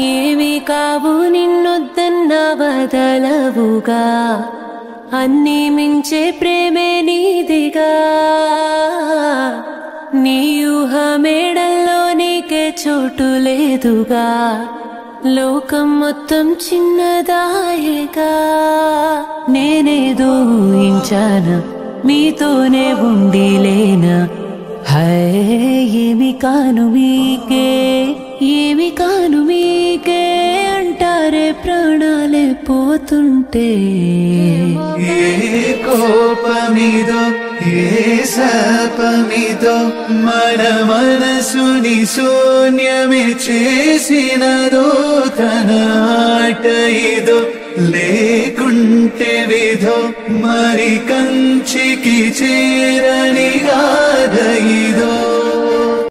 ఏమి కావు నిన్నొద్దన్న వదలవుగా, అన్నీ మించే ప్రేమే నీదిగా. నీ ఊహ మేడల్లో నీకే చోటు లేదుగా, లోకం మొత్తం చిన్నదాయేగా. నేనేదో ఊహించానా, మీతోనే ఉండిలేనా. ఏమి కాను మీకే, ఏమి కాను మీకే అంటారే ప్రాణాలే పోతుంటే. ఏ కోపమిదో ఏ శాపమిదో మన మనసుని శూన్యమే చేసినదో. తన ఆట ఇదో లేకుంటే విధో, మరి కంచికి చేరని గాథ ఇదో.